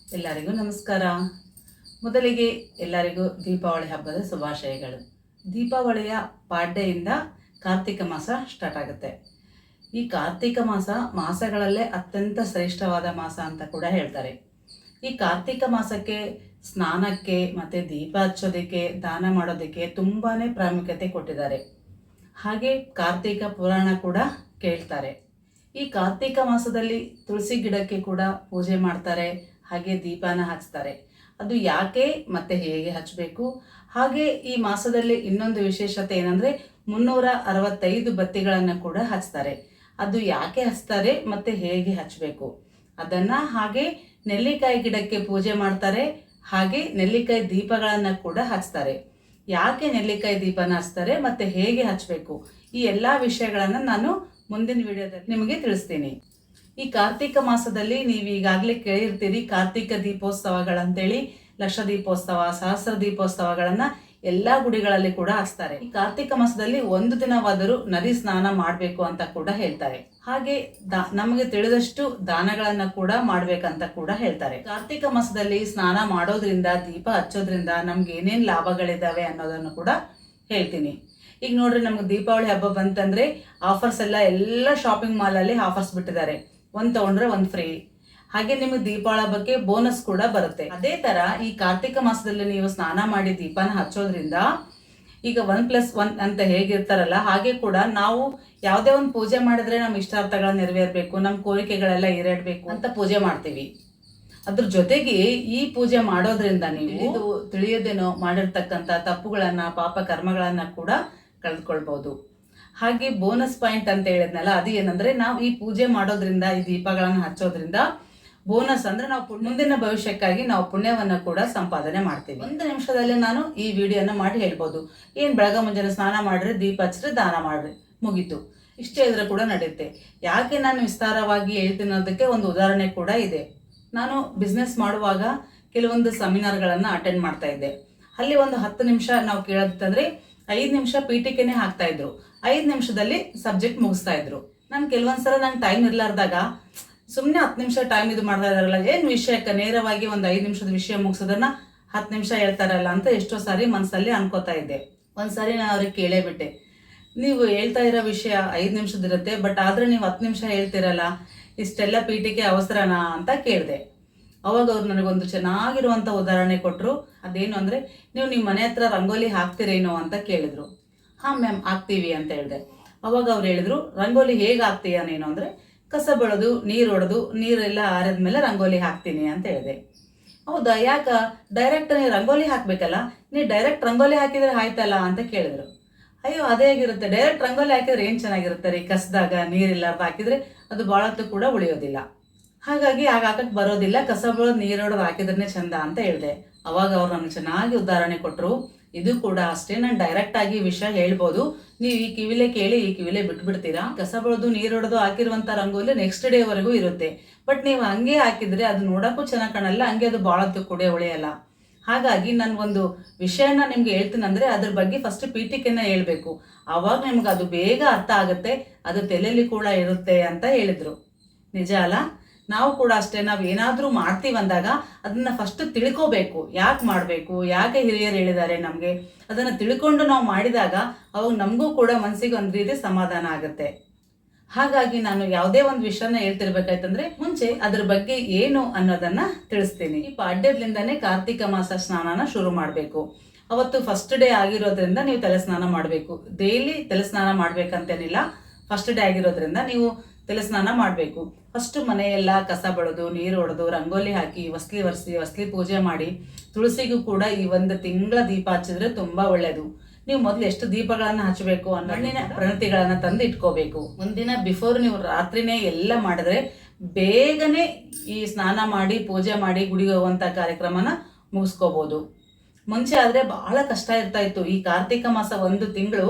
ಎಲ್ಲರಿಗೂ ನಮಸ್ಕಾರ. ಮೊದಲಿಗೆ ಎಲ್ಲರಿಗೂ ದೀಪಾವಳಿ ಹಬ್ಬದ ಶುಭಾಶಯಗಳು. ದೀಪಾವಳಿಯ ಪಾಡ್ಯೆಯಿಂದ ಕಾರ್ತಿಕ ಮಾಸ ಸ್ಟಾರ್ಟ್ ಆಗುತ್ತೆ. ಈ ಕಾರ್ತಿಕ ಮಾಸಗಳಲ್ಲೇ ಅತ್ಯಂತ ಶ್ರೇಷ್ಠವಾದ ಮಾಸ ಅಂತ ಕೂಡ ಹೇಳ್ತಾರೆ. ಈ ಕಾರ್ತಿಕ ಮಾಸಕ್ಕೆ ಸ್ನಾನಕ್ಕೆ ಮತ್ತು ದೀಪ ಹಚ್ಚೋದಕ್ಕೆ, ದಾನ ಮಾಡೋದಕ್ಕೆ ತುಂಬಾ ಪ್ರಾಮುಖ್ಯತೆ ಕೊಟ್ಟಿದ್ದಾರೆ. ಹಾಗೆ ಕಾರ್ತಿಕ ಪುರಾಣ ಕೂಡ ಕೇಳ್ತಾರೆ. ಈ ಕಾರ್ತಿಕ ಮಾಸದಲ್ಲಿ ತುಳಸಿ ಗಿಡಕ್ಕೆ ಕೂಡ ಪೂಜೆ ಮಾಡ್ತಾರೆ, ಹಾಗೆ ದೀಪನ ಹಚ್ತಾರೆ. ಅದು ಯಾಕೆ ಮತ್ತು ಹೇಗೆ ಹಚ್ಚಬೇಕು, ಹಾಗೆ ಈ ಮಾಸದಲ್ಲಿ ಇನ್ನೊಂದು ವಿಶೇಷತೆ ಏನಂದರೆ 365 ಬತ್ತಿಗಳನ್ನು ಕೂಡ ಹಚ್ತಾರೆ. ಅದು ಯಾಕೆ ಹಚ್ತಾರೆ ಮತ್ತು ಹೇಗೆ ಹಚ್ಚಬೇಕು ಅದನ್ನು, ಹಾಗೆ ನೆಲ್ಲಿಕಾಯಿ ಗಿಡಕ್ಕೆ ಪೂಜೆ ಮಾಡ್ತಾರೆ, ಹಾಗೆ ನೆಲ್ಲಿಕಾಯಿ ದೀಪಗಳನ್ನು ಕೂಡ ಹಚ್ತಾರೆ. ಯಾಕೆ ನೆಲ್ಲಿಕಾಯಿ ದೀಪನ ಹಚ್ತಾರೆ ಮತ್ತು ಹೇಗೆ ಹಚ್ಚಬೇಕು, ಈ ಎಲ್ಲ ವಿಷಯಗಳನ್ನು ನಾನು ಮುಂದಿನ ವಿಡಿಯೋದಲ್ಲಿ ನಿಮಗೆ ತಿಳಿಸ್ತೀನಿ. ಈ ಕಾರ್ತಿಕ ಮಾಸದಲ್ಲಿ ನೀವು ಈಗಾಗಲೇ ಕೇಳಿರ್ತೀರಿ, ಕಾರ್ತಿಕ ದೀಪೋತ್ಸವಗಳಂತೇಳಿ ಲಕ್ಷ ದೀಪೋತ್ಸವ, ಸಹಸ್ರ ದೀಪೋತ್ಸವಗಳನ್ನು ಎಲ್ಲ ಗುಡಿಗಳಲ್ಲಿ ಕೂಡ ಹಚ್ತಾರೆ. ಈ ಕಾರ್ತಿಕ ಮಾಸದಲ್ಲಿ ಒಂದು ದಿನವಾದರೂ ನದಿ ಸ್ನಾನ ಮಾಡಬೇಕು ಅಂತ ಕೂಡ ಹೇಳ್ತಾರೆ. ಹಾಗೆ ನಮಗೆ ತಿಳಿದಷ್ಟು ದಾನಗಳನ್ನು ಕೂಡ ಮಾಡ್ಬೇಕಂತ ಕೂಡ ಹೇಳ್ತಾರೆ. ಕಾರ್ತಿಕ ಮಾಸದಲ್ಲಿ ಸ್ನಾನ ಮಾಡೋದ್ರಿಂದ, ದೀಪ ಹಚ್ಚೋದ್ರಿಂದ ನಮ್ಗೆ ಏನೇನು ಲಾಭಗಳಿದ್ದಾವೆ ಅನ್ನೋದನ್ನು ಕೂಡ ಹೇಳ್ತೀನಿ. ಈಗ ನೋಡ್ರಿ, ನಮ್ಗೆ ದೀಪಾವಳಿ ಹಬ್ಬ ಬಂತಂದ್ರೆ ಆಫರ್ಸ್ ಎಲ್ಲ ಶಾಪಿಂಗ್ ಮಾಲಲ್ಲಿ ಆಫರ್ಸ್ ಬಿಟ್ಟಿದ್ದಾರೆ. ಒಂದು ತಗೊಂಡ್ರೆ ಒಂದು ಫ್ರೀ. ಹಾಗೆ ನಿಮಗೆ ದೀಪಾವಳಿ ಹಬ್ಬಕ್ಕೆ ಬೋನಸ್ ಕೂಡ ಬರುತ್ತೆ. ಅದೇ ತರ ಈ ಕಾರ್ತಿಕ ಮಾಸದಲ್ಲಿ ನೀವು ಸ್ನಾನ ಮಾಡಿ ದೀಪನ ಹಚ್ಚೋದ್ರಿಂದ ಈಗ 1+1 ಅಂತ ಹೇಗಿರ್ತಾರಲ್ಲ, ಹಾಗೆ ಕೂಡ ನಾವು ಯಾವುದೇ ಒಂದು ಪೂಜೆ ಮಾಡಿದ್ರೆ ನಮ್ಮ ಇಷ್ಟಾರ್ಥಗಳ ನೆರವೇರಬೇಕು, ನಮ್ಮ ಕೋರಿಕೆಗಳೆಲ್ಲ ಈಡೇರಬೇಕು ಅಂತ ಪೂಜೆ ಮಾಡ್ತೀವಿ. ಅದ್ರ ಜೊತೆಗೆ ಈ ಪೂಜೆ ಮಾಡೋದ್ರಿಂದ ನೀವು ತಿಳಿಯದೇನೋ ಮಾಡಿರ್ತಕ್ಕಂಥ ತಪ್ಪುಗಳನ್ನ, ಪಾಪ ಕರ್ಮಗಳನ್ನ ಕೂಡ ಕಳೆದುಕೊಳ್ಬಹುದು. ಹಾಗೆ ಬೋನಸ್ ಪಾಯಿಂಟ್ ಅಂತ ಹೇಳಿದ್ನಲ್ಲ, ಅದು ಏನಂದ್ರೆ ನಾವು ಈ ಪೂಜೆ ಮಾಡೋದ್ರಿಂದ, ಈ ದೀಪಗಳನ್ನು ಹಚ್ಚೋದ್ರಿಂದ ಬೋನಸ್ ಅಂದ್ರೆ ನಾವು ಮುಂದಿನ ಭವಿಷ್ಯಕ್ಕಾಗಿ ನಾವು ಪುಣ್ಯವನ್ನ ಕೂಡ ಸಂಪಾದನೆ ಮಾಡ್ತೀವಿ. 1 ನಿಮಿಷದಲ್ಲಿ ನಾನು ಈ ವಿಡಿಯೋನ ಮಾಡಿ ಹೇಳ್ಬೋದು. ಏನ್ ಬೆಳಗ್ಗೆ ಮುಂಜಾನೆ ಸ್ನಾನ ಮಾಡ್ರಿ, ದೀಪ ಹಚ್ಚ್ರಿ, ದಾನ ಮಾಡ್ರಿ, ಮುಗೀತು, ಇಷ್ಟೇ ಇದ್ರೆ ಕೂಡ ನಡೆಯುತ್ತೆ. ಯಾಕೆ ನಾನು ವಿಸ್ತಾರವಾಗಿ ಹೇಳ್ತೀನಿ ಅನ್ನೋದಕ್ಕೆ ಒಂದು ಉದಾಹರಣೆ ಕೂಡ ಇದೆ. ನಾನು ಬಿಸ್ನೆಸ್ ಮಾಡುವಾಗ ಕೆಲವೊಂದು ಸೆಮಿನಾರ್ಗಳನ್ನು ಅಟೆಂಡ್ ಮಾಡ್ತಾ ಇದ್ದೆ. ಅಲ್ಲಿ ಒಂದು 10 ನಿಮಿಷ ನಾವು ಕೇಳೋದಂದ್ರೆ 5 ನಿಮಿಷ ಪೀಠಿಕೆನೆ ಹಾಕ್ತಾ ಇದ್ರು, 5 ನಿಮಿಷದಲ್ಲಿ ಸಬ್ಜೆಕ್ಟ್ ಮುಗಿಸ್ತಾ ಇದ್ರು. ನಾನು ಕೆಲವೊಂದ್ಸಲ ನಂಗೆ ಟೈಮ್ ಇರ್ಲಾರ್ದಾಗ ಸುಮ್ಮನೆ 10 ನಿಮಿಷ ಟೈಮ್ ಇದು ಮಾಡ್ತಾ ಇದಾರಲ್ಲ, ಏನು ವಿಷಯಕ್ಕೆ ನೇರವಾಗಿ ಒಂದು 5 ನಿಮಿಷದ ವಿಷಯ ಮುಗಿಸೋದನ್ನ 10 ನಿಮಿಷ ಹೇಳ್ತಾರಲ್ಲ ಅಂತ ಎಷ್ಟೋ ಸಾರಿ ಮನಸ್ಸಲ್ಲಿ ಅನ್ಕೋತಾ ಇದ್ದೆ. ಒಂದ್ಸಾರಿ ನಾನು ಅವ್ರಿಗೆ ಕೇಳೇ ಬಿಟ್ಟೆ, ನೀವು ಹೇಳ್ತಾ ಇರೋ ವಿಷಯ 5 ನಿಮಿಷದಿರುತ್ತೆ, ಬಟ್ ಆದ್ರೆ ನೀವು 10 ನಿಮಿಷ ಹೇಳ್ತಿರಲ್ಲ, ಇಷ್ಟೆಲ್ಲ ಪೀಠಿಕೆ ಅವಸರನಾ ಅಂತ ಕೇಳಿದೆ. ಅವಾಗ ಅವ್ರು ನನಗೊಂದು ಚೆನ್ನಾಗಿರುವಂಥ ಉದಾಹರಣೆ ಕೊಟ್ಟರು. ಅದೇನು ಅಂದರೆ, ನೀವು ನಿಮ್ಮ ಮನೆ ಹತ್ರ ರಂಗೋಲಿ ಹಾಕ್ತಿರೇನೋ ಅಂತ ಕೇಳಿದ್ರು. ಹಾಂ ಮ್ಯಾಮ್ ಹಾಕ್ತೀವಿ ಅಂತ ಹೇಳಿದೆ. ಅವಾಗ ಅವ್ರು ಹೇಳಿದ್ರು, ರಂಗೋಲಿ ಹೇಗೆ ಹಾಕ್ತೀಯ ನೀನು ಅಂದರೆ, ಕಸ ಬೆಳೆದು ನೀರು ಹೊಡೆದು ನೀರೆಲ್ಲ ಆರಿದ್ಮೇಲೆ ರಂಗೋಲಿ ಹಾಕ್ತೀನಿ ಅಂತ ಹೇಳಿದೆ. ಹೌದಾ, ಯಾಕ ಡೈರೆಕ್ಟ್ ನೀ ರಂಗೋಲಿ ಹಾಕ್ಬೇಕಲ್ಲ, ನೀ ಡೈರೆಕ್ಟ್ ರಂಗೋಲಿ ಹಾಕಿದ್ರೆ ಆಯ್ತಲ್ಲ ಅಂತ ಕೇಳಿದ್ರು. ಅಯ್ಯೋ ಅದೇ ಆಗಿರುತ್ತೆ, ಡೈರೆಕ್ಟ್ ರಂಗೋಲಿ ಹಾಕಿದ್ರೆ ಏನು ಚೆನ್ನಾಗಿರುತ್ತೆ ರೀ, ಕಸದಾಗ ನೀರಿಲ್ಲಾರ್ದು ಹಾಕಿದ್ರೆ ಅದು ಭಾಳ ಹೊತ್ತು ಕೂಡ ಉಳಿಯೋದಿಲ್ಲ, ಹಾಗಾಗಿ ಹಾಕಕ್ಕೆ ಬರೋದಿಲ್ಲ, ಕಸ ಬೆಳೆದು ನೀರು ಹೊಡೆದು ಹಾಕಿದ್ರೆ ಚಂದ ಅಂತ ಹೇಳಿದೆ. ಅವಾಗ ಅವ್ರು ನನಗೆ ಚೆನ್ನಾಗಿ ಉದಾಹರಣೆ ಕೊಟ್ಟರು. ಇದು ಕೂಡ ಅಷ್ಟೇ, ನಾನು ಡೈರೆಕ್ಟ್ ಆಗಿ ವಿಷಯ ಹೇಳ್ಬೋದು, ನೀವು ಈ ಕಿವಿಲೆ ಕೇಳಿ ಈ ಕಿವಿಲೆ ಬಿಟ್ಬಿಡ್ತೀರಾ. ಕಸ ಬೆಳೆದು ನೀರು ಹೊಡೆದು ಹಾಕಿರುವಂಥ ರಂಗೋಲಿ ನೆಕ್ಸ್ಟ್ ಡೇವರೆಗೂ ಇರುತ್ತೆ, ಬಟ್ ನೀವು ಹಂಗೆ ಹಾಕಿದ್ರೆ ಅದು ನೋಡೋಕ್ಕೂ ಚೆನ್ನಾಗಿ ಕಾಣಲ್ಲ, ಹಂಗೆ ಅದು ಭಾಳ ಹೊತ್ತು ಕೂಡ ಉಳಿಯಲ್ಲ. ಹಾಗಾಗಿ ನಾನು ಒಂದು ವಿಷಯನ ನಿಮ್ಗೆ ಹೇಳ್ತೀನಂದ್ರೆ ಅದ್ರ ಬಗ್ಗೆ ಫಸ್ಟ್ ಪೀಠಿಕೆನ ಹೇಳ್ಬೇಕು, ಆವಾಗ ನಿಮ್ಗೆ ಅದು ಬೇಗ ಅರ್ಥ ಆಗುತ್ತೆ, ಅದು ತಲೆಯಲ್ಲಿ ಕೂಡ ಇರುತ್ತೆ ಅಂತ ಹೇಳಿದ್ರು. ನಿಜ ಅಲ್ಲ? ನಾವು ಕೂಡ ಅಷ್ಟೇ, ನಾವು ಏನಾದರೂ ಮಾಡ್ತೀವಿ ಅಂದಾಗ ಅದನ್ನು ಫಸ್ಟ್ ತಿಳ್ಕೋಬೇಕು, ಯಾಕೆ ಮಾಡಬೇಕು, ಯಾಕೆ ಹಿರಿಯರು ಹೇಳಿದ್ದಾರೆ ನಮಗೆ, ಅದನ್ನು ತಿಳ್ಕೊಂಡು ನಾವು ಮಾಡಿದಾಗ ಅವಾಗ ನಮಗೂ ಕೂಡ ಮನಸ್ಸಿಗೆ ಒಂದು ರೀತಿ ಸಮಾಧಾನ ಆಗುತ್ತೆ. ಹಾಗಾಗಿ ನಾನು ಯಾವುದೇ ಒಂದು ವಿಷಯನ ಹೇಳ್ತಿರ್ಬೇಕಾಯ್ತಂದ್ರೆ ಮುಂಚೆ ಅದ್ರ ಬಗ್ಗೆ ಏನು ಅನ್ನೋದನ್ನ ತಿಳಿಸ್ತೀನಿ. ಈ ಪಾಡ್ಯದಿಂದನೇ ಕಾರ್ತಿಕ ಮಾಸ ಸ್ನಾನನ ಶುರು ಮಾಡಬೇಕು. ಅವತ್ತು ಫಸ್ಟ್ ಡೇ ಆಗಿರೋದ್ರಿಂದ ನೀವು ತಲೆ ಸ್ನಾನ ಮಾಡಬೇಕು. ಡೈಲಿ ತಲೆ ಸ್ನಾನ ಮಾಡ್ಬೇಕಂತೇನಿಲ್ಲ, ಫಸ್ಟ್ ಡೇ ಆಗಿರೋದ್ರಿಂದ ನೀವು ತಲೆ ಸ್ನಾನ ಮಾಡಬೇಕು. ಫಸ್ಟ್ ಮನೆಯೆಲ್ಲ ಕಸ ಬೆಳೆದು ನೀರು ಹೊಡೆದು ರಂಗೋಲಿ ಹಾಕಿ ಹೊಸ್ಲಿ ಒರೆಸಿ ಹೊಸ್ಲಿ ಪೂಜೆ ಮಾಡಿ, ತುಳಸಿಗೂ ಕೂಡ ಈ 1 ತಿಂಗಳ ದೀಪ ಹಚ್ಚಿದ್ರೆ ತುಂಬಾ ಒಳ್ಳೇದು. ನೀವು ಮೊದಲು ಎಷ್ಟು ದೀಪಗಳನ್ನು ಹಚ್ಚಬೇಕು ಅನ್ನೋ ಹಣ್ಣಿನ ಪ್ರಣತಿಗಳನ್ನ ತಂದು ಇಟ್ಕೋಬೇಕು. ಒಂದಿನ ಬಿಫೋರ್ ನೀವು ರಾತ್ರಿನೇ ಎಲ್ಲ ಮಾಡಿದ್ರೆ ಬೇಗನೆ ಈ ಸ್ನಾನ ಮಾಡಿ ಪೂಜೆ ಮಾಡಿ ಗುಡಿಗೆ ಹೋಗುವಂಥ ಕಾರ್ಯಕ್ರಮನ ಮುಗಿಸ್ಕೋಬಹುದು. ಮುಂಚೆ ಆದರೆ ಬಹಳ ಕಷ್ಟ ಇರ್ತಾ ಇತ್ತು. ಈ ಕಾರ್ತಿಕ ಮಾಸ 1 ತಿಂಗಳು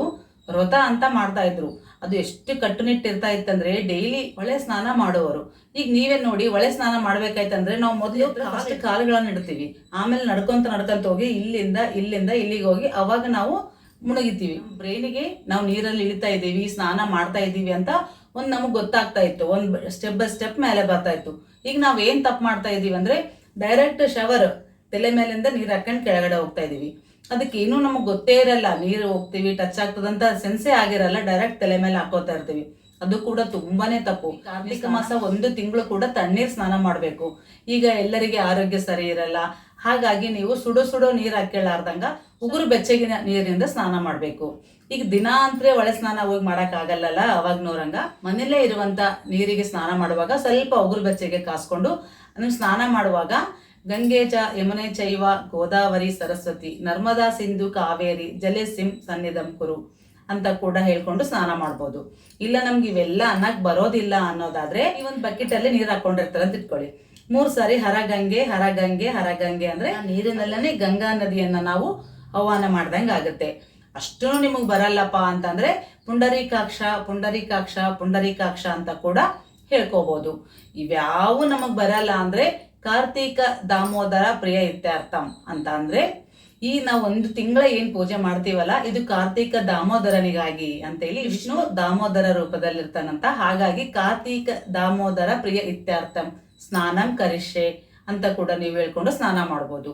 ವ್ರತ ಅಂತ ಮಾಡ್ತಾ ಇದ್ರು. ಅದು ಎಷ್ಟು ಕಟ್ಟುನಿಟ್ಟಿರ್ತಾ ಇತ್ತಂದ್ರೆ ಡೈಲಿ ಒಳ್ಳೆ ಸ್ನಾನ ಮಾಡುವವರು. ಈಗ ನೀವೇ ನೋಡಿ, ಒಳ್ಳೆ ಸ್ನಾನ ಮಾಡ್ಬೇಕಾಯ್ತಂದ್ರೆ ನಾವು ಮೊದಲು ಕಾಲುಗಳನ್ನ ಇಡ್ತೀವಿ, ಆಮೇಲೆ ನಡ್ಕೊಂತ ಹೋಗಿ ಇಲ್ಲಿಂದ ಇಲ್ಲಿಗೆ ಹೋಗಿ ಅವಾಗ ನಾವು ಮುಳುಗಿತೀವಿ. ಬ್ರೈನಿಗೆ ನಾವು ನೀರಲ್ಲಿ ಇಳಿತಾ ಇದ್ದೀವಿ, ಸ್ನಾನ ಮಾಡ್ತಾ ಇದ್ದೀವಿ ಅಂತ ಒಂದು ನಮಗೆ ಗೊತ್ತಾಗ್ತಾ ಇತ್ತು, ಒಂದು ಸ್ಟೆಪ್ ಬೈ ಸ್ಟೆಪ್ ಮೇಲೆ ಬರ್ತಾ ಇತ್ತು. ಈಗ ನಾವು ಏನು ತಪ್ಪು ಮಾಡ್ತಾ ಇದ್ದೀವಿ ಅಂದರೆ ಡೈರೆಕ್ಟ್ ಶವರ್ ತಲೆ ಮೇಲಿಂದ ನೀರು ಹಾಕೊಂಡು ಕೆಳಗಡೆ ಹೋಗ್ತಾ ಇದೀವಿ. ಅದಕ್ಕೆ ಇನ್ನೂ ನಮಗೆ ಗೊತ್ತೇ ಇರಲ್ಲ, ನೀರು ಹೋಗ್ತೀವಿ ಟಚ್ ಆಗ್ತದಂತ ಸೆನ್ಸೇ ಆಗಿರಲ್ಲ, ಡೈರೆಕ್ಟ್ ತಲೆ ಮೇಲೆ ಹಾಕೋತಾ ಇರ್ತೀವಿ. ಅದು ಕೂಡ ತುಂಬಾನೇ ತಪ್ಪು. ಕಾರ್ತಿಕ ಮಾಸ 1 ತಿಂಗಳು ಕೂಡ ತಣ್ಣೀರ್ ಸ್ನಾನ ಮಾಡಬೇಕು. ಈಗ ಎಲ್ಲರಿಗೆ ಆರೋಗ್ಯ ಸರಿ ಇರಲ್ಲ, ಹಾಗಾಗಿ ನೀವು ಸುಡೋ ನೀರು ಹಾಕೇಳಾರ್ದಂಗ ಉಗುರು ಬೆಚ್ಚಗಿನ ನೀರಿನಿಂದ ಸ್ನಾನ ಮಾಡಬೇಕು. ಈಗ ದಿನ ಅಂದ್ರೆ ಒಳೆ ಸ್ನಾನ ಹೋಗಿ ಮಾಡಕ್ ಆಗಲ್ಲಲ್ಲ, ಅವಾಗ ನೋರಂಗ ಮನೇಲೇ ಇರುವಂತ ನೀರಿಗೆ ಸ್ನಾನ ಮಾಡುವಾಗ ಸ್ವಲ್ಪ ಉಗುರು ಬೆಚ್ಚಗೆ ಕಾಸ್ಕೊಂಡು ನೀವು ಸ್ನಾನ ಮಾಡುವಾಗ ಗಂಗೆ ಚ ಯಮುನೆ ಚೈವ ಗೋದಾವರಿ ಸರಸ್ವತಿ ನರ್ಮದಾ ಸಿಂಧು ಕಾವೇರಿ ಜಲೆಸಿಂ ಸನ್ನಿಧಂ ಕುರು ಅಂತ ಕೂಡ ಹೇಳ್ಕೊಂಡು ಸ್ನಾನ ಮಾಡ್ಬೋದು. ಇಲ್ಲ ನಮ್ಗೆ ಇವೆಲ್ಲ ಅನ್ನಕ್ ಬರೋದಿಲ್ಲ ಅನ್ನೋದಾದ್ರೆ ಈ ಒಂದು ಬಕೆಟ್ ಅಲ್ಲಿ ನೀರ್ ಹಾಕೊಂಡಿರ್ತಾರೆ ಅಂತ ಇಟ್ಕೊಳ್ಳಿ. 3 ಸಾರಿ ಹರ ಗಂಗೆ ಹರ ಗಂಗೆ ಹರ ಗಂಗೆ ಅಂದ್ರೆ ನೀರಿನಲ್ಲೇ ಗಂಗಾ ನದಿಯನ್ನ ನಾವು ಆಹ್ವಾನ ಮಾಡ್ದಂಗ ಆಗುತ್ತೆ. ಅಷ್ಟು ನಿಮಗ್ ಬರಲ್ಲಪ್ಪ ಅಂತಂದ್ರೆ ಪುಂಡರೀಕಾಕ್ಷ ಪುಂಡರೀಕಾಕ್ಷ ಪುಂಡರೀಕಾಕ್ಷ ಅಂತ ಕೂಡ ಹೇಳ್ಕೋಬಹುದು. ಇವ್ಯಾವು ನಮಗ್ ಬರಲ್ಲ ಅಂದ್ರೆ ಕಾರ್ತಿಕ ದಾಮೋದರ ಪ್ರಿಯ ಇತ್ಯರ್ಥಂ ಅಂತ ಅಂದ್ರೆ ಈ ನಾವು 1 ತಿಂಗಳ ಏನ್ ಪೂಜೆ ಮಾಡ್ತೀವಲ್ಲ ಇದು ಕಾರ್ತಿಕ ದಾಮೋದರನಿಗಾಗಿ ಅಂತ ಹೇಳಿ ವಿಷ್ಣು ದಾಮೋದರ ರೂಪದಲ್ಲಿರ್ತಾನಂತ. ಹಾಗಾಗಿ ಕಾರ್ತಿಕ ದಾಮೋದರ ಪ್ರಿಯ ಇತ್ಯರ್ಥಂ ಸ್ನಾನಂ ಕರಿಷ್ಯೆ ಅಂತ ಕೂಡ ನೀವು ಹೇಳ್ಕೊಂಡು ಸ್ನಾನ ಮಾಡ್ಬೋದು.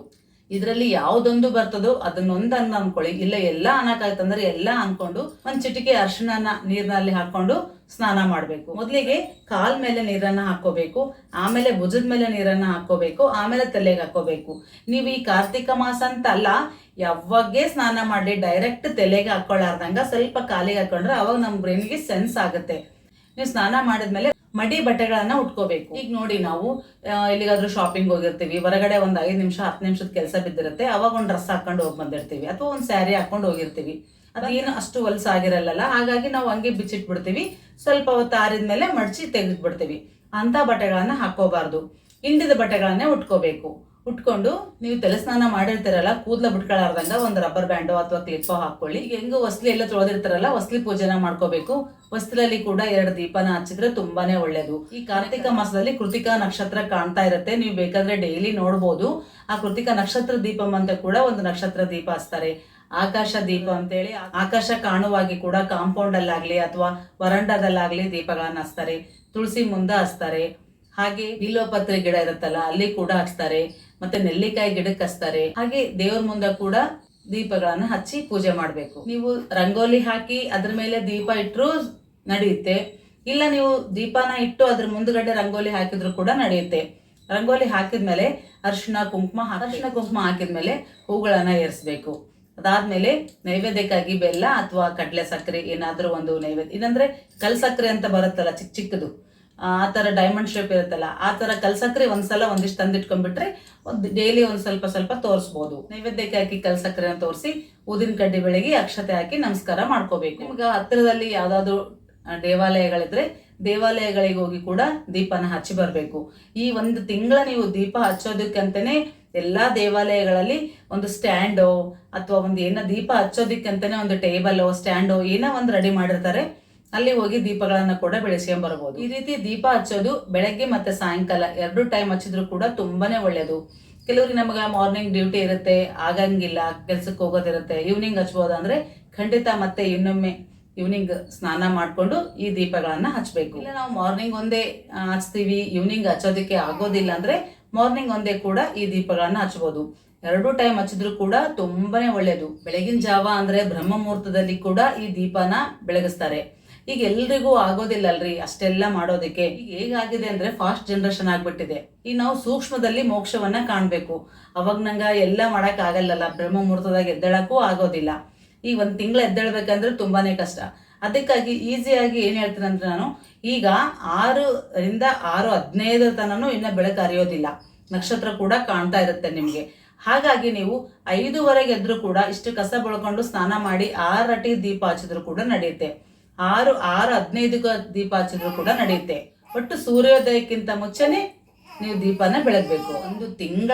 ಇದರಲ್ಲಿ ಯಾವ್ದೊಂದು ಬರ್ತದೋ ಅದನ್ನೊಂದು ಅನ್ಕೊಳ್ಳಿ, ಇಲ್ಲ ಎಲ್ಲ ಅನ್ನಕಾಯ್ತಂದ್ರೆ ಎಲ್ಲ ಅನ್ಕೊಂಡು ಒಂದ್ ಚಿಟಿಕೆ ಅರ್ಶಿಣನ ನೀರಿನಲ್ಲಿ ಹಾಕೊಂಡು ಸ್ನಾನ ಮಾಡ್ಬೇಕು. ಮೊದಲಿಗೆ ಕಾಲ್ ಮೇಲೆ ನೀರನ್ನ ಹಾಕೋಬೇಕು, ಆಮೇಲೆ ಭುಜದ ಮೇಲೆ ನೀರನ್ನ ಹಾಕೋಬೇಕು, ಆಮೇಲೆ ತಲೆಗೆ ಹಾಕೋಬೇಕು. ನೀವು ಈ ಕಾರ್ತಿಕ ಮಾಸ ಅಂತ ಅಲ್ಲ, ಯಾವಾಗೇ ಸ್ನಾನ ಮಾಡಿ ಡೈರೆಕ್ಟ್ ತಲೆಗೆ ಹಾಕೊಳ್ಳಾರ್ದಂಗ ಸ್ವಲ್ಪ ಕಾಲಿಗೆ ಹಾಕೊಂಡ್ರೆ ಅವಾಗ ನಮ್ ಬ್ರೈನ್ಗೆ ಸೆನ್ಸ್ ಆಗುತ್ತೆ. ನೀವು ಸ್ನಾನ ಮಾಡಿದ್ಮೇಲೆ ಮಡಿ ಬಟ್ಟೆಗಳನ್ನ ಉಟ್ಕೋಬೇಕು. ಈಗ ನೋಡಿ ನಾವು ಎಲ್ಲಿಗಾದ್ರೂ ಶಾಪಿಂಗ್ ಹೋಗಿರ್ತೀವಿ, ಹೊರಗಡೆ ಒಂದ್ 5 ನಿಮಿಷ 10 ನಿಮಿಷದ ಕೆಲಸ ಬಿದ್ದಿರುತ್ತೆ, ಅವಾಗ ಒಂದ್ ಡ್ರೆಸ್ ಹಾಕೊಂಡು ಹೋಗಿ ಬಂದಿರ್ತೀವಿ ಅಥವಾ ಒಂದ್ ಸ್ಯಾರಿ ಹಾಕೊಂಡು ಹೋಗಿರ್ತೀವಿ. ಅದೇನು ಅಷ್ಟು ಹೊಲಸಾಗಿರಲ್ಲ, ಹಾಗಾಗಿ ನಾವು ಹಂಗೆ ಬಿಚ್ಚಿಟ್ಬಿಡ್ತೀವಿ. ಸ್ವಲ್ಪ ಹೊತ್ತು ಆರಿದ್ಮೇಲೆ ಮಡ್ಚಿ ತೆಗೆದ್ಬಿಡ್ತೀವಿ. ಅಂತ ಬಟ್ಟೆಗಳನ್ನ ಹಾಕೋಬಾರ್ದು, ಹಿಂಡಿದ ಬಟ್ಟೆಗಳನ್ನೇ ಉಟ್ಕೋಬೇಕು. ಉಟ್ಕೊಂಡು ನೀವು ತಲೆ ಸ್ನಾನ ಮಾಡಿರ್ತೀರಲ್ಲ, ಕೂದಲ ಬಿಟ್ಕೊಳ್ಳಾರ್ದಂಗ ಒಂದು ರಬ್ಬರ್ ಬ್ಯಾಂಡೋ ಅಥವಾ ಕ್ಲಿಪ್ಪೋ ಹಾಕೊಳ್ಳಿ. ಈಗ ಹೆಂಗು ಹೊಸ್ಲಿ ಎಲ್ಲ ತೊಳೆದಿರ್ತಾರಲ್ಲ, ಹೊಸ್ಲಿ ಪೂಜೆನ ಮಾಡ್ಕೋಬೇಕು. ಹೊಸ್ಲಲ್ಲಿ ಕೂಡ 2 ದೀಪನ ಹಚ್ಚಿದ್ರೆ ತುಂಬಾನೇ ಒಳ್ಳೇದು. ಈ ಕಾರ್ತಿಕ ಮಾಸದಲ್ಲಿ ಕೃತಿಕಾ ನಕ್ಷತ್ರ ಕಾಣ್ತಾ ಇರುತ್ತೆ, ನೀವು ಬೇಕಾದ್ರೆ ಡೈಲಿ ನೋಡ್ಬೋದು. ಆ ಕೃತಿಕಾ ನಕ್ಷತ್ರ ದೀಪಂ ಅಂತ ಕೂಡ ಒಂದು ನಕ್ಷತ್ರ ದೀಪ ಹಚ್ತಾರೆ. ಆಕಾಶ ದೀಪ ಅಂತೇಳಿ ಆಕಾಶ ಕಾಣುವಾಗಿ ಕೂಡ ಕಾಂಪೌಂಡ್ ಅಲ್ಲಾಗ್ಲಿ ಅಥವಾ ವರಂಡದಲ್ಲಾಗ್ಲಿ ದೀಪಗಳನ್ನ ಹಚ್ತಾರೆ. ತುಳಸಿ ಮುಂದೆ ಹಚ್ತಾರೆ, ಹಾಗೆ ಬಿಲ್ವಪತ್ರೆ ಗಿಡ ಇರುತ್ತಲ್ಲ ಅಲ್ಲಿ ಕೂಡ ಹಚ್ತಾರೆ, ಮತ್ತೆ ನೆಲ್ಲಿಕಾಯಿ ಗಿಡಕ್ಕೆ ಹಚ್ತಾರೆ. ಹಾಗೆ ದೇವ್ರ ಮುಂದೆ ಕೂಡ ದೀಪಗಳನ್ನ ಹಚ್ಚಿ ಪೂಜೆ ಮಾಡ್ಬೇಕು. ನೀವು ರಂಗೋಲಿ ಹಾಕಿ ಅದ್ರ ಮೇಲೆ ದೀಪ ಇಟ್ಟರು ನಡೆಯುತ್ತೆ, ಇಲ್ಲ ನೀವು ದೀಪನ ಇಟ್ಟು ಅದ್ರ ಮುಂದ್ಗಡೆ ರಂಗೋಲಿ ಹಾಕಿದ್ರು ಕೂಡ ನಡೆಯುತ್ತೆ. ರಂಗೋಲಿ ಹಾಕಿದ್ಮೇಲೆ ಅರಿಶಿಣ ಕುಂಕುಮ ಹಾಕಿದ್ಮೇಲೆ ಹೂಗಳನ್ನ ಏರಿಸ್ಬೇಕು. ಅದಾದ್ಮೇಲೆ ನೈವೇದ್ಯಕ್ಕಾಗಿ ಬೆಲ್ಲ ಅಥವಾ ಕಡಲೆ ಸಕ್ಕರೆ ಏನಾದ್ರೂ ಒಂದು ನೈವೇದ್ಯ, ಇಲ್ಲಂದ್ರೆ ಕಲ್ ಸಕ್ಕರೆ ಅಂತ ಬರುತ್ತಲ್ಲ ಚಿಕ್ಕದು, ಆ ತರ ಡೈಮಂಡ್ ಶೇಪ್ ಇರುತ್ತಲ್ಲ, ಆ ತರ ಕಲ್ಸಕ್ರೆ ಒಂದ್ಸಲ ಒಂದಿಷ್ಟು ತಂದಿಟ್ಕೊಂಡ್ಬಿಟ್ರೆ ಡೈಲಿ ಒಂದ್ ಸ್ವಲ್ಪ ತೋರಿಸ್ಬೋದು. ನೈವೇದ್ಯಕ್ಕೆ ಹಾಕಿ ಕಲ್ಸಕ್ರೆನ ತೋರಿಸಿ ಊದಿನ ಕಡ್ಡಿ ಬೆಳಗಿ ಅಕ್ಷತೆ ಹಾಕಿ ನಮಸ್ಕಾರ ಮಾಡ್ಕೋಬೇಕು. ನಿಮ್ಗೆ ಹತ್ತಿರದಲ್ಲಿ ಯಾವ್ದಾದ್ರು ದೇವಾಲಯಗಳಿದ್ರೆ ದೇವಾಲಯಗಳಿಗೆ ಹೋಗಿ ಕೂಡ ದೀಪನ ಹಚ್ಚಿ ಬರ್ಬೇಕು. ಈ 1 ತಿಂಗಳ ನೀವು ದೀಪ ಹಚ್ಚೋದಕ್ಕಂತಾನೆ ಎಲ್ಲಾ ದೇವಾಲಯಗಳಲ್ಲಿ ಒಂದು ಸ್ಟ್ಯಾಂಡೋ ಅಥವಾ ಒಂದು ಏನೋ ದೀಪ ಹಚ್ಚೋದಕ್ಕಂತಾನೆ ಒಂದು ಟೇಬಲ್ ಸ್ಟ್ಯಾಂಡೋ ಏನೋ ಒಂದು ರೆಡಿ ಮಾಡಿರ್ತಾರೆ, ಅಲ್ಲಿ ಹೋಗಿ ದೀಪಗಳನ್ನ ಕೂಡ ಬೆಳೆಸ್ಕೊಂಡ್ ಬರ್ಬೋದು. ಈ ರೀತಿ ದೀಪ ಹಚ್ಚೋದು ಬೆಳಗ್ಗೆ ಮತ್ತೆ ಸಾಯಂಕಾಲ 2 ಟೈಮ್ ಹಚ್ಚಿದ್ರು ಕೂಡ ತುಂಬಾನೇ ಒಳ್ಳೇದು. ಕೆಲವ್ರಿಗೆ ನಮಗ ಮಾರ್ನಿಂಗ್ ಡ್ಯೂಟಿ ಇರುತ್ತೆ, ಆಗಂಗಿಲ್ಲ, ಕೆಲ್ಸಕ್ಕೆ ಹೋಗೋದಿರುತ್ತೆ, ಈವ್ನಿಂಗ್ ಹಚ್ಬೋದಂದ್ರೆ ಖಂಡಿತ ಮತ್ತೆ ಇನ್ನೊಮ್ಮೆ ಈವ್ನಿಂಗ್ ಸ್ನಾನ ಮಾಡ್ಕೊಂಡು ಈ ದೀಪಗಳನ್ನ ಹಚ್ಬೇಕು. ಇಲ್ಲ ನಾವು ಮಾರ್ನಿಂಗ್ ಒಂದೇ ಹಚ್ತೀವಿ, ಈವ್ನಿಂಗ್ ಹಚ್ಚೋದಕ್ಕೆ ಆಗೋದಿಲ್ಲ ಅಂದ್ರೆ ಮಾರ್ನಿಂಗ್ ಒಂದೇ ಕೂಡ ಈ ದೀಪಗಳನ್ನ ಹಚ್ಬೋದು. 2 ಟೈಮ್ ಹಚ್ಚಿದ್ರು ಕೂಡ ತುಂಬಾನೇ ಒಳ್ಳೇದು. ಬೆಳಗಿನ ಜಾವ ಅಂದ್ರೆ ಬ್ರಹ್ಮ ಮುಹೂರ್ತದಲ್ಲಿ ಕೂಡ ಈ ದೀಪನ ಬೆಳಗಿಸ್ತಾರೆ. ಈಗ ಎಲ್ರಿಗೂ ಆಗೋದಿಲ್ಲ ಅಲ್ರಿ ಅಷ್ಟೆಲ್ಲ ಮಾಡೋದಕ್ಕೆ. ಈಗ ಹೇಗಾಗಿದೆ ಅಂದ್ರೆ ಫಾಸ್ಟ್ ಜನರೇಷನ್ ಆಗ್ಬಿಟ್ಟಿದೆ. ಈಗ ನಾವು ಸೂಕ್ಷ್ಮದಲ್ಲಿ ಮೋಕ್ಷವನ್ನ ಕಾಣ್ಬೇಕು. ಅವಾಗ ನಂಗ ಎಲ್ಲ ಮಾಡಕ್ ಆಗಲ್ಲಲ್ಲ, ಬ್ರಹ್ಮ ಮುಹೂರ್ತದಾಗ ಎದ್ದೇಳಕ್ಕೂ ಆಗೋದಿಲ್ಲ. ಈಗ 1 ತಿಂಗಳು ಎದ್ದೇಳ್ಬೇಕಂದ್ರೆ ತುಂಬಾನೇ ಕಷ್ಟ. ಅದಕ್ಕಾಗಿ ಈಸಿಯಾಗಿ ಏನ್ ಹೇಳ್ತೀನಿ ಅಂದ್ರೆ ನಾನು ಈಗ 6 ರಿಂದ 6:15 ತನೂ ಇನ್ನ ಬೆಳಕು ಅರಿಯೋದಿಲ್ಲ, ನಕ್ಷತ್ರ ಕೂಡ ಕಾಣ್ತಾ ಇರುತ್ತೆ ನಿಮ್ಗೆ. ಹಾಗಾಗಿ ನೀವು 5:15 ಎದ್ರು ಕೂಡ ಇಷ್ಟು ಕಸ ಬಳ್ಕೊಂಡು ಸ್ನಾನ ಮಾಡಿ 6 ಅಟಿ ದೀಪ ಹಚ್ಚಿದ್ರು ಕೂಡ ನಡೆಯುತ್ತೆ. 6:15 ದೀಪ ಹಚ್ಚಿದ್ರು ಕೂಡ ನಡೆಯುತ್ತೆ. ಒಟ್ಟು ಸೂರ್ಯೋದಯಕ್ಕಿಂತ ಮುಂಚೆನೆ ನೀವು ದೀಪನ ಬೆಳಗ್ಬೇಕು. 1 ತಿಂಗಳ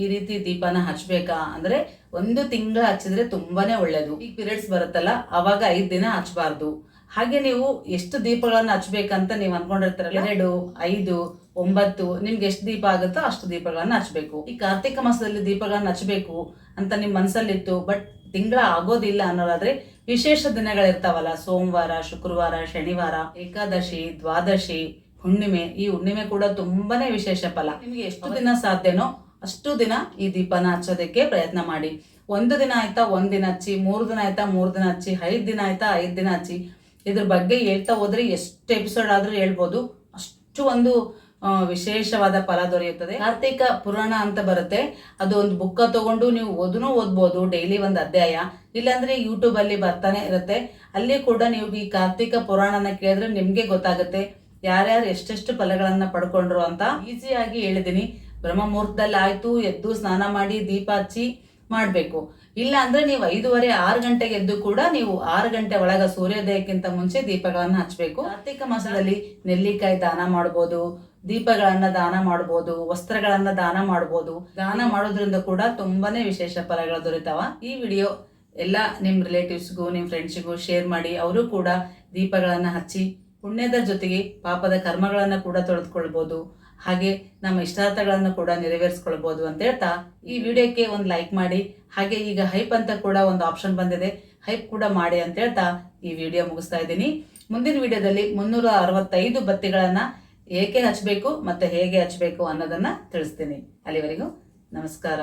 ಈ ರೀತಿ ದೀಪನ ಹಚ್ಬೇಕಾ ಅಂದ್ರೆ 1 ತಿಂಗಳ ಹಚ್ಚಿದ್ರೆ ತುಂಬಾನೇ ಒಳ್ಳೇದು. ಈಗ ಪೀರಿಯಡ್ಸ್ ಬರುತ್ತಲ್ಲ ಅವಾಗ 5 ದಿನ ಹಚ್ಬಾರ್ದು. ಹಾಗೆ ನೀವು ಎಷ್ಟು ದೀಪಗಳನ್ನ ಹಚ್ಬೇಕಂತ ನೀವು ಅನ್ಕೊಂಡಿರ್ತಾರಲ್ಲ 2, 5, 9 ನಿಮ್ಗೆ ಎಷ್ಟು ದೀಪ ಆಗುತ್ತೋ ಅಷ್ಟು ದೀಪಗಳನ್ನ ಹಚ್ಬೇಕು. ಈ ಕಾರ್ತಿಕ ಮಾಸದಲ್ಲಿ ದೀಪಗಳನ್ನ ಹಚ್ಬೇಕು ಅಂತ ನಿಮ್ ಮನ್ಸಲ್ಲಿತ್ತು, ಬಟ್ ತಿಂಗಳ ಆಗೋದಿಲ್ಲ ಅನ್ನೋದಾದ್ರೆ ವಿಶೇಷ ದಿನಗಳಿರ್ತಾವಲ್ಲ, ಸೋಮವಾರ, ಶುಕ್ರವಾರ, ಶನಿವಾರ, ಏಕಾದಶಿ, ದ್ವಾದಶಿ, ಹುಣ್ಣಿಮೆ. ಈ ಹುಣ್ಣಿಮೆ ಕೂಡ ತುಂಬಾನೇ ವಿಶೇಷ ಫಲ. ನಿಮ್ಗೆ ಎಷ್ಟು ದಿನ ಸಾಧ್ಯನೋ ಅಷ್ಟು ದಿನ ಈ ದೀಪನ ಹಚ್ಚೋದಕ್ಕೆ ಪ್ರಯತ್ನ ಮಾಡಿ. 1 ದಿನ ಆಯ್ತಾ 1 ದಿನ ಹಚ್ಚಿ, 3 ದಿನ ಆಯ್ತಾ 3 ದಿನ ಹಚ್ಚಿ, 5 ದಿನ ಆಯ್ತಾ 5 ದಿನ ಹಚ್ಚಿ. ಇದ್ರ ಬಗ್ಗೆ ಹೇಳ್ತಾ ಹೋದ್ರೆ ಎಷ್ಟು ಎಪಿಸೋಡ್ ಆದ್ರೂ ಹೇಳ್ಬೋದು. ಅಷ್ಟು ಒಂದು ವಿಶೇಷವಾದ ಫಲ ದೊರೆಯುತ್ತದೆ. ಕಾರ್ತಿಕ ಪುರಾಣ ಅಂತ ಬರುತ್ತೆ, ಅದು ಒಂದು ಬುಕ್ಕ ತಗೊಂಡು ನೀವು ಓದ್ಬೋದು, ಡೈಲಿ ಒಂದು ಅಧ್ಯಾಯ. ಇಲ್ಲಾಂದ್ರೆ ಯೂಟ್ಯೂಬ್ ಅಲ್ಲಿ ಬರ್ತಾನೆ ಇರುತ್ತೆ, ಅಲ್ಲಿ ಕೂಡ ನೀವು ಈ ಕಾರ್ತಿಕ ಪುರಾಣನ ಕೇಳಿದ್ರೆ ನಿಮ್ಗೆ ಗೊತ್ತಾಗುತ್ತೆ ಯಾರ್ಯಾರು ಎಷ್ಟೆಷ್ಟು ಫಲಗಳನ್ನ ಪಡ್ಕೊಂಡ್ರು ಅಂತ. ಈಸಿಯಾಗಿ ಹೇಳಿದೀನಿ. ಬ್ರಹ್ಮ ಮುಹೂರ್ತದಲ್ಲಿ ಆಯ್ತು, ಎದ್ದು ಸ್ನಾನ ಮಾಡಿ ದೀಪ ಹಚ್ಚಿ ಮಾಡಬೇಕು. ಇಲ್ಲ ಅಂದ್ರೆ ನೀವು 5:30 6 ಗಂಟೆಗೆ ಎದ್ದು ಕೂಡ ನೀವು 6 ಗಂಟೆ ಒಳಗ ಸೂರ್ಯೋದಯಕ್ಕಿಂತ ಮುಂಚೆ ದೀಪಗಳನ್ನ ಹಚ್ಚಬೇಕು. ಕಾರ್ತಿಕ ಮಾಸದಲ್ಲಿ ನೆಲ್ಲಿಕಾಯಿ ದಾನ ಮಾಡ್ಬೋದು, ದೀಪಗಳನ್ನ ದಾನ ಮಾಡ್ಬೋದು, ವಸ್ತ್ರಗಳನ್ನ ದಾನ ಮಾಡ್ಬೋದು. ದಾನ ಮಾಡೋದ್ರಿಂದ ಕೂಡ ತುಂಬಾನೇ ವಿಶೇಷ ಫಲಗಳು ದೊರೆತಾವ. ಈ ವಿಡಿಯೋ ಎಲ್ಲ ನಿಮ್ ರಿಲೇಟಿವ್ಸ್ಗೂ ನಿಮ್ ಫ್ರೆಂಡ್ಸ್ಗೂ ಶೇರ್ ಮಾಡಿ, ಅವರು ಕೂಡ ದೀಪಗಳನ್ನ ಹಚ್ಚಿ ಪುಣ್ಯದ ಜೊತೆಗೆ ಪಾಪದ ಕರ್ಮಗಳನ್ನ ಕೂಡ ತೊಳೆದುಕೊಳ್ಬಹುದು, ಹಾಗೆ ನಮ್ಮ ಇಷ್ಟಾರ್ಥಗಳನ್ನು ಕೂಡ ನೆರವೇರಿಸ್ಕೊಳ್ಬಹುದು ಅಂತ ಹೇಳ್ತಾ ಈ ವಿಡಿಯೋಕ್ಕೆ ಒಂದು ಲೈಕ್ ಮಾಡಿ. ಹಾಗೆ ಈಗ ಹೈಪ್ ಅಂತ ಕೂಡ ಒಂದು ಆಪ್ಷನ್ ಬಂದಿದೆ, ಹೈಪ್ ಕೂಡ ಮಾಡಿ ಅಂತ ಹೇಳ್ತಾ ಈ ವಿಡಿಯೋ ಮುಗಿಸ್ತಾ ಇದ್ದೀನಿ. ಮುಂದಿನ ವಿಡಿಯೋದಲ್ಲಿ 365 ಬತ್ತಿಗಳನ್ನ ಏಕೆ ಹಚ್ಚಬೇಕು ಮತ್ತೆ ಹೇಗೆ ಹಚ್ಚಬೇಕು ಅನ್ನೋದನ್ನ ತಿಳಿಸ್ತೀನಿ. ಅಲ್ಲಿವರೆಗೂ ನಮಸ್ಕಾರ.